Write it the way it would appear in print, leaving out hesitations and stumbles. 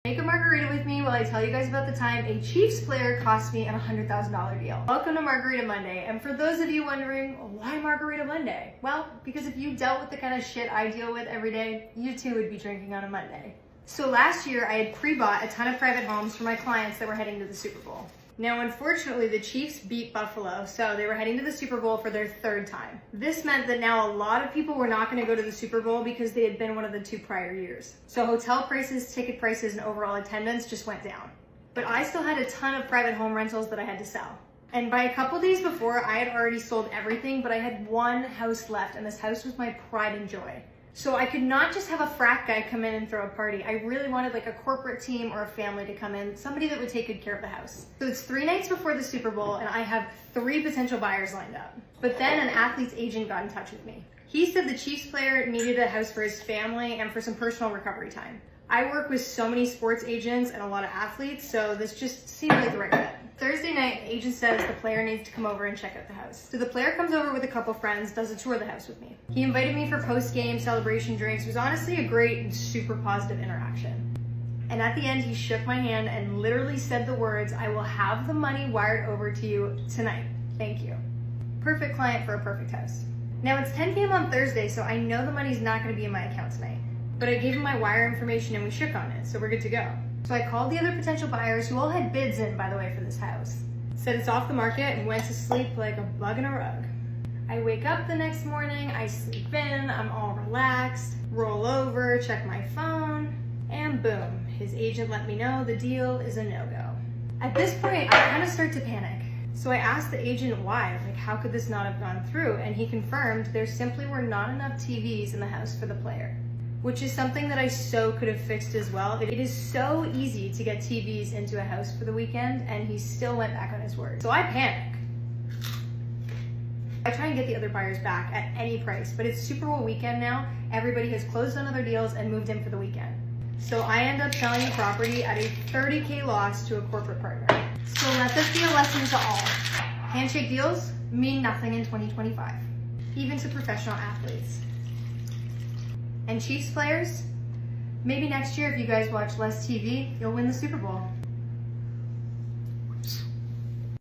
Make a margarita with me while I tell you guys about the time a Chiefs player cost me a $100,000 deal. Welcome to Margarita Monday, and for those of you wondering, why Margarita Monday? Well, because if you dealt with the kind of shit I deal with every day, you too would be drinking on a Monday. So last year, I had pre-bought a ton of private homes for my clients that were heading to the Super Bowl. Now, unfortunately, the Chiefs beat Buffalo, so they were heading to the Super Bowl for their third time. This meant that now a lot of people were not going to go to the Super Bowl because they had been one of the 2 prior years. So hotel prices, ticket prices, and overall attendance just went down. But I still had a ton of private home rentals that I had to sell. And by a couple days before, I had already sold everything, but I had one house left, and this house was my pride and joy. So I could not just have a frat guy come in and throw a party. I really wanted like a corporate team or a family to come in, somebody that would take good care of the house. So it's 3 nights before the Super Bowl and I have 3 potential buyers lined up. But then an athlete's agent got in touch with me. He said the Chiefs player needed a house for his family and for some personal recovery time. I work with so many sports agents and a lot of athletes, so this just seemed like the right fit. Thursday night, the agent says the player needs to come over and check out the house. So the player comes over with a couple friends, does a tour of the house with me. He invited me for post-game celebration drinks. It was honestly a great and super positive interaction. And at the end, he shook my hand and literally said the words, "I will have the money wired over to you tonight. Thank you." Perfect client for a perfect house. Now it's 10 p.m. on Thursday, so I know the money's not gonna be in my account tonight. But I gave him my wire information and we shook on it, so we're good to go. So I called the other potential buyers who all had bids in, by the way, for this house. Said it's off the market and went to sleep like a bug in a rug. I wake up the next morning, I sleep in, I'm all relaxed, roll over, check my phone, and boom, his agent let me know the deal is a no-go. At this point, I kind of start to panic. So I asked the agent why, like how could this not have gone through? And he confirmed there simply were not enough TVs in the house for the player, which is something that I so could have fixed as well. It is so easy to get TVs into a house for the weekend, and he still went back on his word. So I panic. I try and get the other buyers back at any price, but it's Super Bowl weekend now. Everybody has closed on other deals and moved in for the weekend. So I end up selling the property at a $30K loss to a corporate partner. So let this be a lesson to all. Handshake deals mean nothing in 2025, even to professional athletes. And Chiefs players, maybe next year if you guys watch less TV, you'll win the Super Bowl.